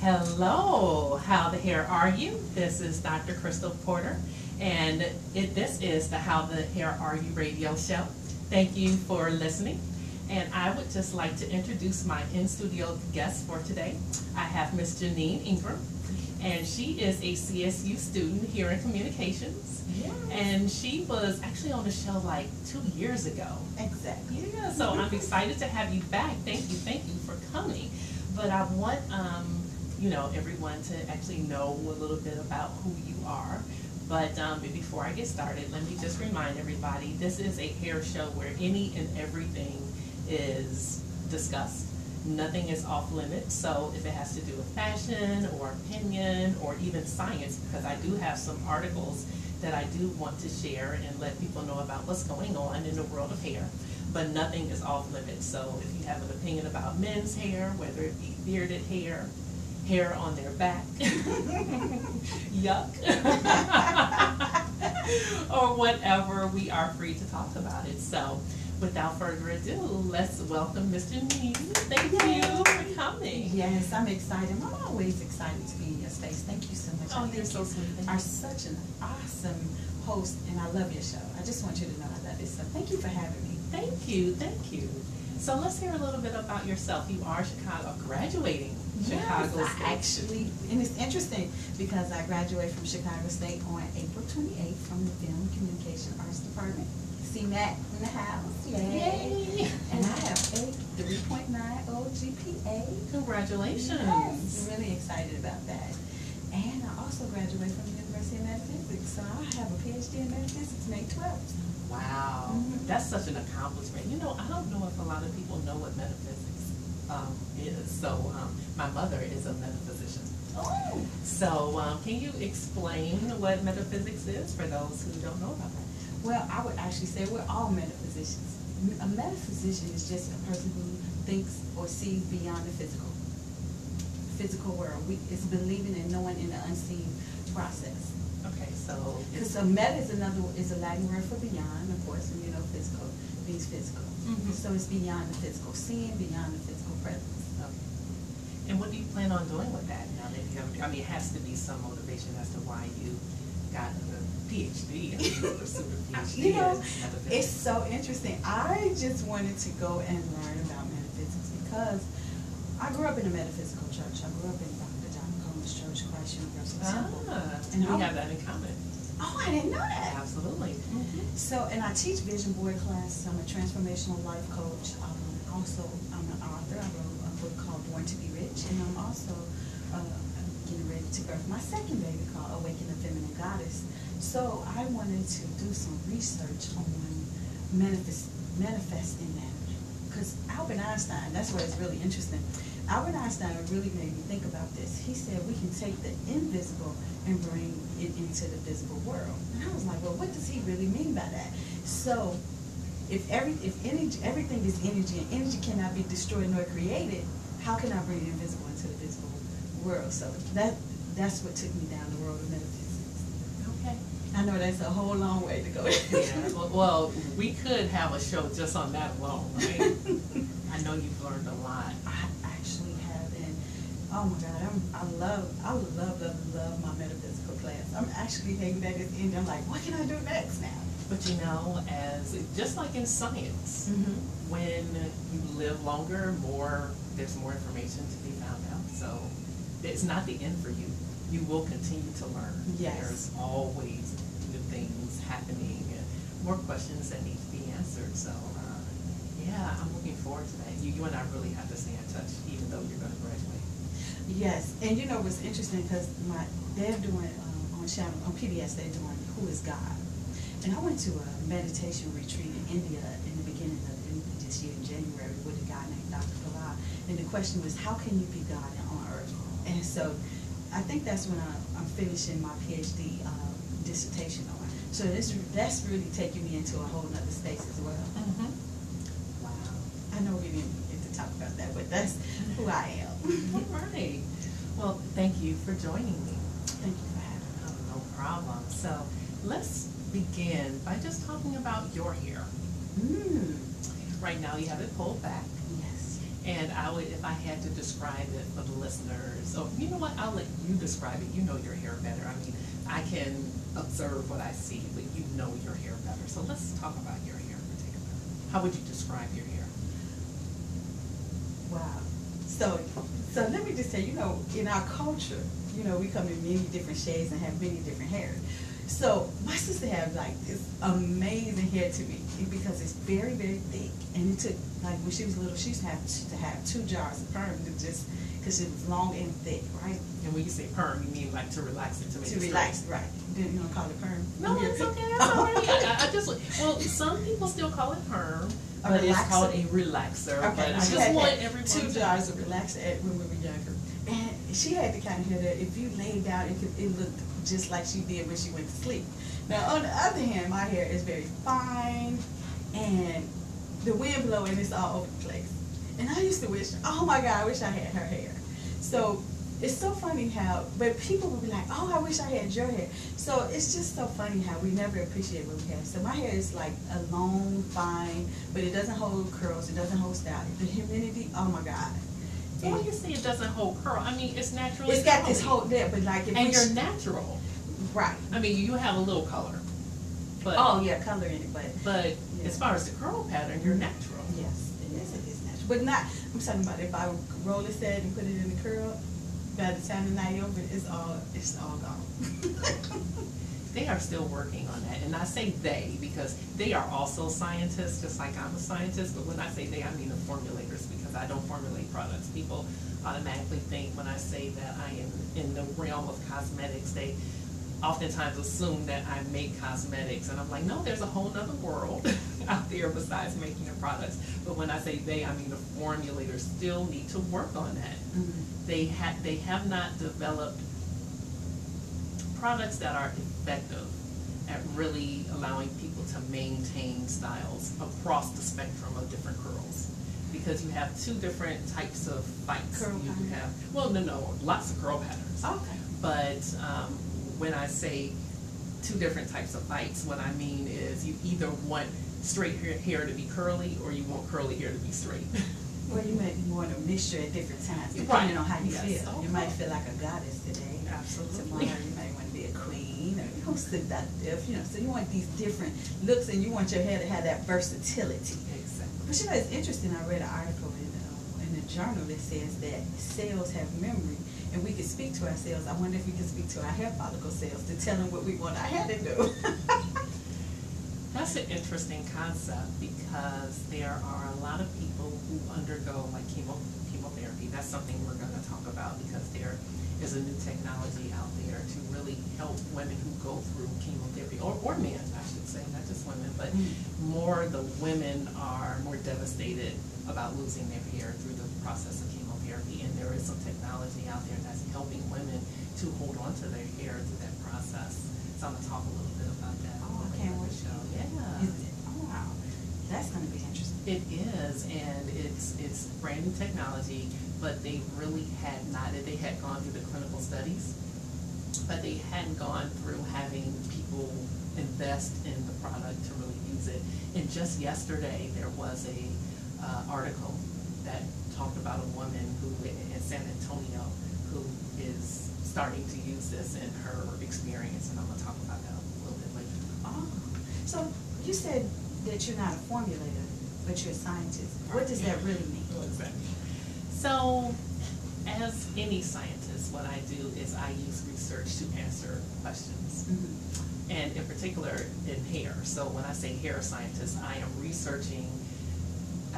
Hello, how the hair are you? This is Dr. Crystal Porter, and this is the How the Hair Are You radio show. Thank you for listening, and I would just like to introduce my in-studio guest for today. I have Miss Janine Ingram, and she is a CSU student here in communications. Yes. And she was actually on the show like 2 years ago. Exactly. Yeah, so I'm excited to have you back. Thank you for coming. But I want everyone to actually know a little bit about who you are. But before I get started, let me just remind everybody, this is a hair show where any and everything is discussed. Nothing is off limits, so if it has to do with fashion or opinion or even science, because I do have some articles that I do want to share and let people know about what's going on in the world of hair, but nothing is off limits. So if you have an opinion about men's hair, whether it be bearded hair, hair on their back, yuck, or whatever, we are free to talk about it. So without further ado, let's welcome Ms. Janine. Thank you for coming. Yes, I'm excited. I'm always excited to be in your space. Thank you so much. Oh, I think you're so sweet. you are such an awesome host, and I love your show. I just want you to know I love it. So thank you for having me. Thank you. So let's hear a little bit about yourself. You are graduating Chicago Yes, State. I actually, and it's interesting because I graduated from Chicago State on April 28th from the Film Communication Arts Department. See Matt in the house. Yay. And I have a 3.90 GPA. Congratulations. Yes, I'm really excited about that. And I also graduated from the University of Metaphysics, so I have a PhD in metaphysics May 12th. Wow, that's such an accomplishment. You know, I don't know if a lot of people know what metaphysics is. So my mother is a metaphysician. Oh. So can you explain what metaphysics is for those who don't know about that? Well, I would actually say we're all metaphysicians. A metaphysician is just a person who thinks or sees beyond the physical world. It's believing and knowing in the unseen process. Okay, so Because meta is a Latin word for beyond, of course, and physical means physical. Mhm. So it's beyond the physical, seeing beyond the physical presence. okay. And what do you plan on doing with that now that you have? I mean, it has to be some motivation as to why you got a PhD and you pursued a PhD. It's so interesting. I just wanted to go and learn about metaphysics because I grew up in a metaphysical church. I grew up in Dr. John Combs Church, Christ Universal Temple. And we have that in common. Oh, I didn't know that. Absolutely. So, and I teach vision board class. I'm a transformational life coach. Also, I'm an author. I wrote a book called Born to Be Rich, and I'm also getting ready to birth my second baby called Awaken the Feminine Goddess. So I wanted to do some research on manifesting that. Because Albert Einstein, that's where it's really interesting. Albert Einstein really made me think about this. He said we can take the invisible and bring it into the visible world. And I was like, well, what does he really mean by that? So if everything is energy and energy cannot be destroyed nor created, how can I bring the invisible into the visible world? So that's what took me down the road of metaphysics. Okay. I know that's a whole long way to go. Yeah. Well, we could have a show just on that alone, right? I know you've learned a lot. I actually have, and oh my God, I love my metaphysical class. I'm actually thinking that it's ending. I'm like, what can I do next now? But just like in science, when you live longer, there's more information to be found out. So it's not the end for you. You will continue to learn. Yes. There's always new things happening and more questions that need to be answered. So yeah, I'm looking forward to that. You and I really have to stay in touch, even though you're going to graduate. Yes, and what's interesting because they're doing on PBS they're doing Who is God, and I went to a meditation retreat in India in the beginning of this year in January with a guy named Dr. Pillai, and the question was, how can you be God on earth? And so I think that's when I'm finishing my PhD dissertation on. So that's really taking me into a whole nother space as well. Wow. I know we didn't get to talk about that, but that's who I am. All right. Well, thank you for joining me. Thank you for having me. Oh, no problem. So let's begin by just talking about your hair. Right now you have it pulled back. Yes. And I would, if I had to describe it for the listeners, or you know what, I'll let you describe it. You know your hair better. I mean, I can observe what I see, but you know your hair better. So let's talk about your hair in particular. How would you describe your hair? Wow. So let me just tell you, in our culture, we come in many different shades and have many different hairs. So my sister had like this amazing hair to me because it's very, very thick. And it took, like when she was little, she used to have 2 jars of perm because it was long and thick, right? And when you say perm, you mean like to relax it, to make it straight. Relax, right. You don't call it perm? No, it's okay, that's all right. I just, well, some people still call it perm, but it's called a relaxer. Okay, but I just want everyone 2 jars of relaxer when we were younger. And she had the kind of hair that if you laid down, it looked just like she did when she went to sleep. Now, on the other hand, my hair is very fine, and the wind blows and it's all over the place. And I used to wish, oh my God, I wish I had her hair. So it's so funny how, but people will be like, oh, I wish I had your hair. So it's just so funny how we never appreciate what we have. So my hair is like a long, fine, but it doesn't hold curls, it doesn't hold style. The humidity, oh my God. So when you say it doesn't hold curl, I mean, it's naturally It's got curly. this whole there, but like if and you're natural. Right. I mean, you have a little color. But, oh yeah, color in it, but yeah. As far as the curl pattern, you're natural. Yes, it is natural. But not, I'm talking about if I roll this head and put it in the curl, by the time the night over, it's all gone. They are still working on that, and I say they because they are also scientists, just like I'm a scientist. But when I say they, I mean the formulators, because I don't formulate products. People automatically think when I say that I am in the realm of cosmetics, they oftentimes assume that I make cosmetics, and I'm like, no, there's a whole nother world out there besides making the products. But when I say they, I mean the formulators still need to work on that. Mm-hmm. They have not developed products that are effective at really allowing people to maintain styles across the spectrum of different curls. Because you have 2 different types of fights. Curl you pattern. have, no, lots of curl patterns. Okay. But when I say 2 different types of fights, what I mean is you either want straight hair to be curly or you want curly hair to be straight. Well, you might want a mixture at different times, depending on how you feel. Okay. You might feel like a goddess today. Absolutely. Tomorrow you might want to be a queen, or seductive. So you want these different looks, and you want your hair to have that versatility. Exactly. But it's interesting. I read an article in the journal that says that cells have memory, and we can speak to our cells. I wonder if we can speak to our hair follicle cells to tell them what we want our hair to do. That's an interesting concept because there are a lot of people who undergo like chemotherapy. That's something we're going to talk about because there is a new technology out there to really help women who go through chemotherapy, or men, I should say, not just women, but more the women are more devastated about losing their hair through the process of chemotherapy, and there is some technology out there that's helping women to hold on to their hair through that process. So I'm going to talk a little bit about that. Oh, I can't wait. Yeah. Oh, wow. That's going to be interesting. It is, and it's brand new technology, but they really had not, they had gone through the clinical studies, but they hadn't gone through having people invest in the product to really use it. And just yesterday, there was a article that talked about a woman who in San Antonio who is starting to use this in her experience, and I'm going to talk about that a little bit later. Oh, so you said that you're not a formulator, but you're a scientist. What does that really mean? Exactly. So, as any scientist, what I do is I use research to answer questions. Mm-hmm. And in particular, in hair. So when I say hair scientist, I am researching,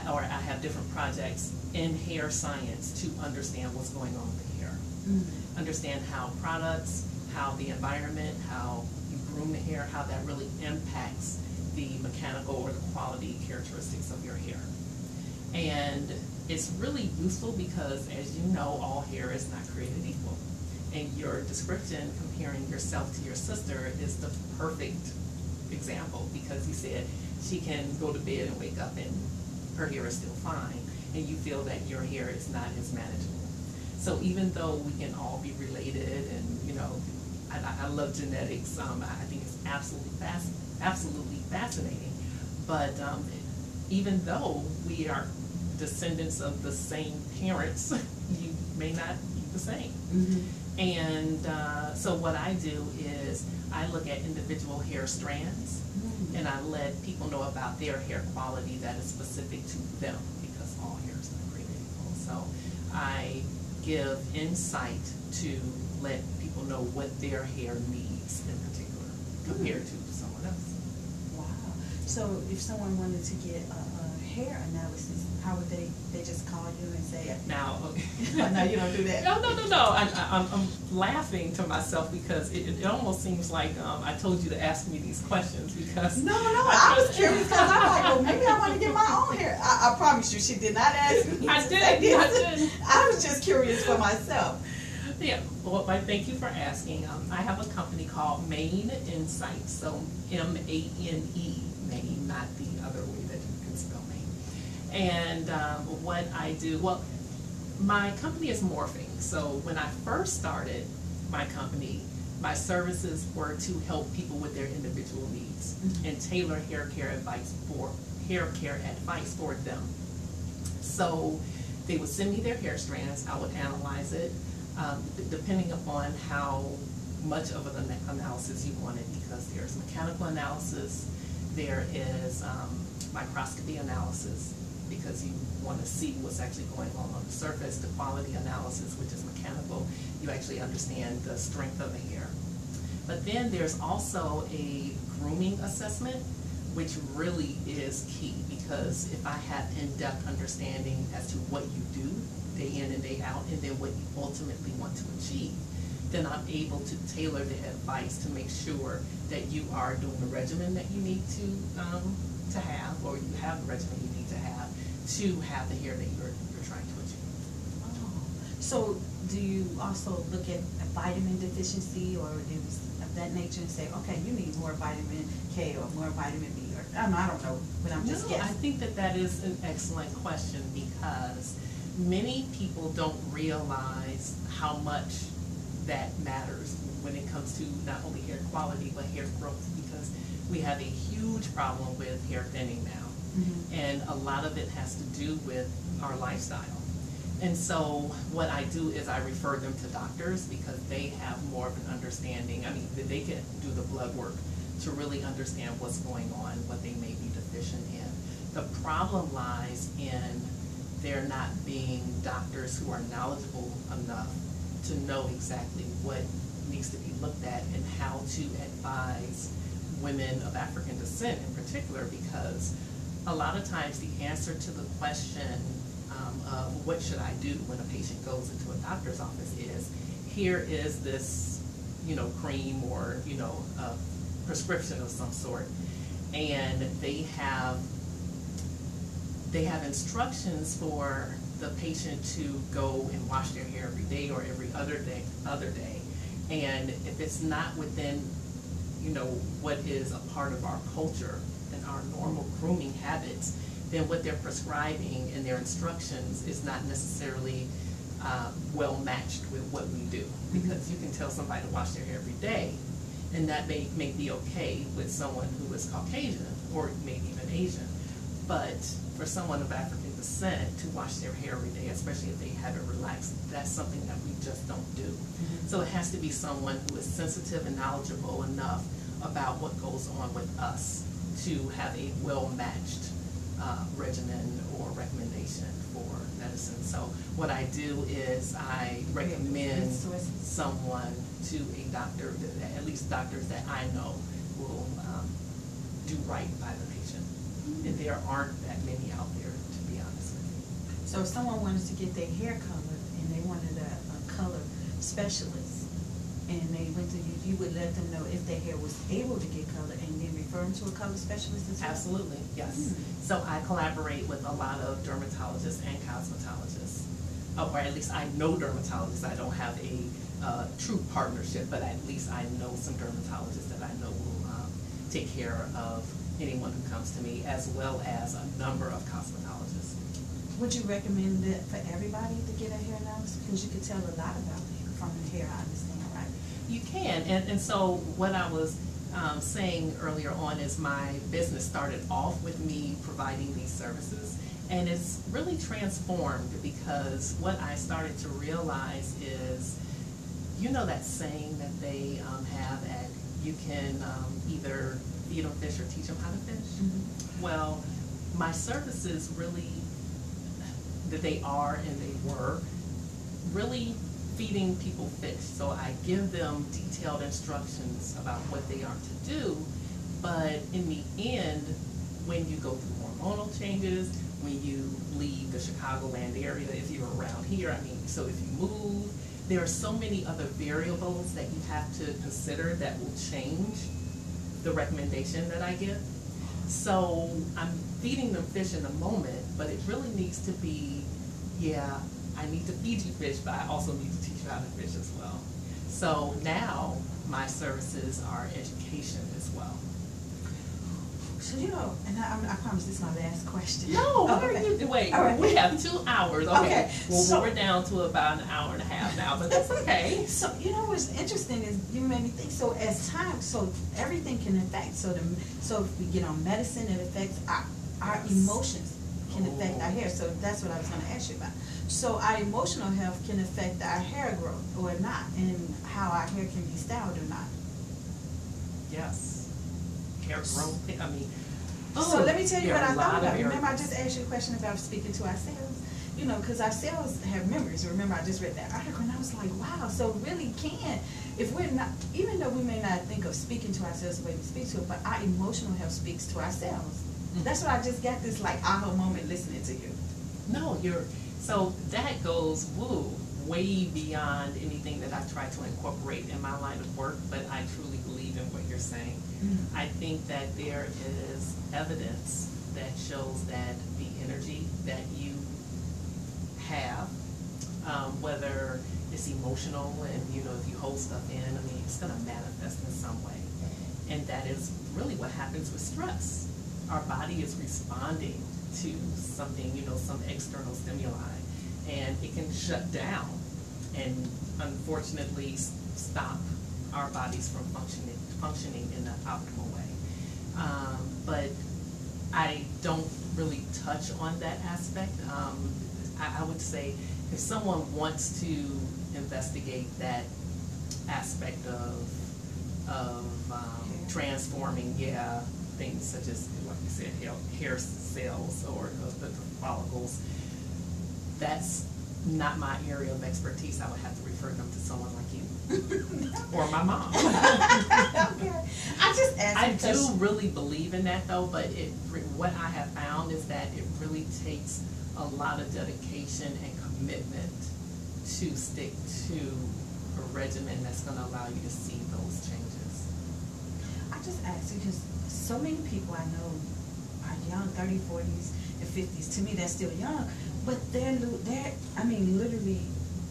or I have different projects in hair science to understand what's going on with the hair. Mm-hmm. Understand how products, how the environment, how you groom the hair, how that really impacts the mechanical or the quality characteristics of your hair. And it's really useful because, as you know, all hair is not created equal. And your description comparing yourself to your sister is the perfect example, because you said she can go to bed and wake up and her hair is still fine, and you feel that your hair is not as manageable. So even though we can all be related, and you know, I love genetics, I think it's absolutely fascinating. But even though we are descendants of the same parents, you may not be the same. And so what I do is I look at individual hair strands, and I let people know about their hair quality that is specific to them, because all hair is not created equal. So I give insight to let people know what their hair needs in particular compared to someone else. Wow. So if someone wanted to get a hair analysis, how would they just call you and say it? Now, No, you don't do that. No. I'm laughing to myself because it almost seems like I told you to ask me these questions because. No, I was curious because I'm like, well, maybe I want to get my own hair. I promise you, she did not ask me. I did. I was just curious for myself. Yeah, well, thank you for asking. I have a company called Mane Insights, so M-A-N-E, Mane, not the other way that you can spell Mane. And what I do, well, my company is morphing. So when I first started my company, my services were to help people with their individual needs and tailor hair care advice for them. So they would send me their hair strands, I would analyze it, depending upon how much of an analysis you wanted, because there's mechanical analysis, there is microscopy analysis, because you want to see what's actually going on the surface, the quality analysis, which is mechanical, you actually understand the strength of the hair. But then there's also a grooming assessment, which really is key, because if I have in-depth understanding as to what you do day in and day out, and then what you ultimately want to achieve, then I'm able to tailor the advice to make sure that you are doing the regimen that you need to have, or you have the regimen you need to have the hair that you're trying to achieve. Oh. So do you also look at a vitamin deficiency or things of that nature and say, okay, you need more vitamin K or more vitamin B, or I don't know, but I'm just guessing. I think that is an excellent question, because many people don't realize how much that matters when it comes to not only hair quality but hair growth, because we have a huge problem with hair thinning now. And a lot of it has to do with our lifestyle. And so what I do is I refer them to doctors, because they have more of an understanding. I mean, they can do the blood work to really understand what's going on, what they may be deficient in. The problem lies in there not being doctors who are knowledgeable enough to know exactly what needs to be looked at and how to advise women of African descent in particular, because a lot of times the answer to the question of what should I do when a patient goes into a doctor's office is, here is this, cream or, a prescription of some sort, and they have instructions for the patient to go and wash their hair every day or every other day, and if it's not within what is a part of our culture and our normal grooming habits, then what they're prescribing in their instructions is not necessarily well matched with what we do. Because you can tell somebody to wash their hair every day, and that may be okay with someone who is Caucasian or maybe even Asian. But for someone of African descent to wash their hair every day, especially if they have it relaxed, that's something that we just don't do. So it has to be someone who is sensitive and knowledgeable enough about what goes on with us to have a well-matched regimen or recommendation for medicine. So what I do is I recommend someone to a doctor, at least doctors that I know will do right by the patient. And there aren't that many out there, to be honest with you. So if someone wanted to get their hair colored and they wanted a color specialist, and they went to you, you would let them know if their hair was able to get colored and then refer them to a color specialist as well? Absolutely, yes. So I collaborate with a lot of dermatologists and cosmetologists, or at least I know dermatologists. I don't have a true partnership, but at least I know some dermatologists that I know will take care of anyone who comes to me, as well as a number of cosmetologists. Would you recommend it for everybody to get a hair analysis? Because you could tell a lot about hair from the hair, I understand, right? You can, and so what I was saying earlier on is my business started off with me providing these services, And it's really transformed because what I started to realize is, you know that saying that they have at, you can either feed them fish or teach them how to fish? Mm-hmm. Well, my services really, that they are and they were, really feeding people fish. So I give them detailed instructions about what they are to do, but in the end, when you go through hormonal changes, when you leave the Chicagoland area, if you're around here, I mean, so if you move, there are so many other variables that you have to consider that will change the recommendation that I give. So I'm feeding them fish in the moment, but it really needs to be, yeah, I need to feed you fish, but I also need to teach you how to fish as well. So now my services are education as well. So you know, and I promise this is my last question. No, what are you, wait, All right. we have 2 hours, okay. Okay, Well, so- we're down to about an hour and a half now, but that's okay. So you know what's interesting is you made me think. So as time, so everything can affect. So if we get on medicine, it affects our emotions can affect our hair. So that's what I was going to ask you about. So our emotional health can affect our hair growth or not, and how our hair can be styled or not. Yes. Hair growth, I mean. So let me tell you there what are I a thought lot of about. Remember, I areas. just asked you a question about speaking to ourselves. You know, because our cells have memories. Remember, I just read that article, and I was like, wow, so really can, if we're not, even though we may not think of speaking to ourselves the way we speak to it, but our emotional health speaks to ourselves. That's what I just got this, like, aha moment listening to you. No, so that goes, way beyond anything that I try to incorporate in my line of work, but I truly believe in what you're saying. Mm-hmm. I think that there is evidence that shows that the energy that you have, whether it's emotional and, you know, if you hold stuff in, I mean, it's gonna manifest in some way. And that is really what happens with stress. Our body is responding to something, you know, some external stimuli, and it can shut down and unfortunately stop our bodies from functioning in an optimal way. But I don't really touch on that aspect. I would say if someone wants to investigate that aspect of transforming, things such as, like you said, hair cells or the follicles, that's not my area of expertise. I would have to refer them to someone like you or my mom. Okay. I just asked I because do really believe in that though, but what I have found is that it really takes a lot of dedication and commitment to stick to a regimen that's going to allow you to see those changes. I just asked you because so many people I know are young, 30s, 40s, and 50s. To me, that's still young, but they're I mean, literally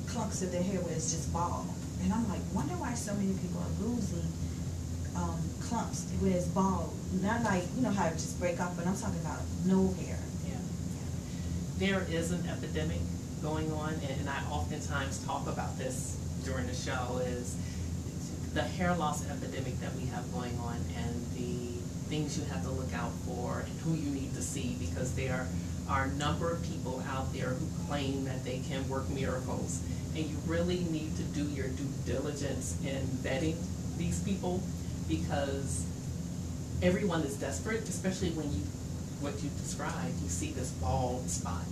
clumps of their hair where it's just bald. And I'm like, wonder why so many people are losing clumps where it's bald. Not like, you know how it just break off, but I'm talking about no hair. Yeah. There is an epidemic going on, and I oftentimes talk about this during the show, is the hair loss epidemic that we have going on and the things you have to look out for and who you need to see, because there are a number of people out there who claim that they can work miracles, and you really need to do your due diligence in vetting these people, because everyone is desperate, especially when what you described, you see this bald spot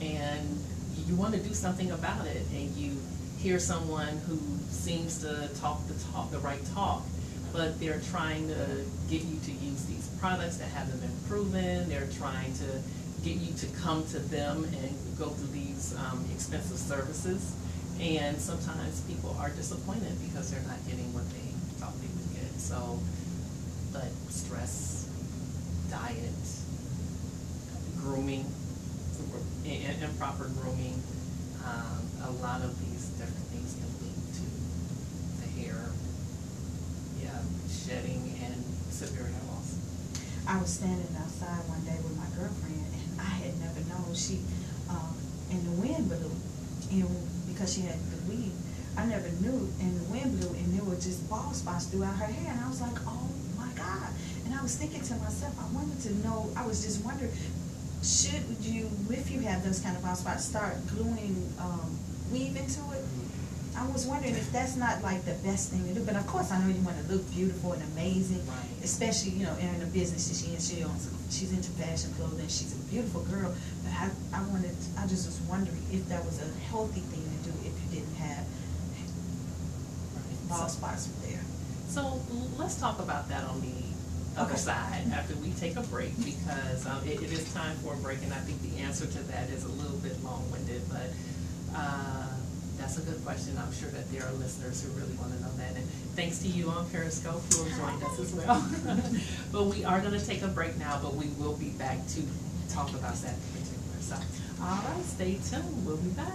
and you want to do something about it, and you hear someone who seems to talk the right talk, but they're trying to get you to use these products that haven't been proven. They're trying to get you to come to them and go through these expensive services, and sometimes people are disappointed because they're not getting what they thought they would get. So, but stress, diet, grooming, improper grooming, a lot of these different things can lead to the hair, shedding and severe hair loss. I was standing outside one day with my girlfriend, and I had never known and the wind blew, and because she had the weave, I never knew, and the wind blew, and there were just bald spots throughout her hair, and I was like, oh my God. And I was thinking to myself, I wanted to know, I was just wondering, should you, if you have those kind of bald spots, start gluing weave into it? I was wondering if that's not like the best thing to do, but of course I know you want to look beautiful and amazing, Right. especially, you know, in the business that she's into fashion clothing, she's a beautiful girl, but I just was wondering if that was a healthy thing to do if you didn't have bald spots there. So let's talk about that on the other Okay. side after we take a break, because it is time for a break, and I think the answer to that is a little bit long-winded, but that's a good question. I'm sure that there are listeners who really want to know that, and thanks to you on Periscope who have joined us as well. But we are going to take a break now, but we will be back to talk about that in particular. So, all right, stay tuned. We'll be back.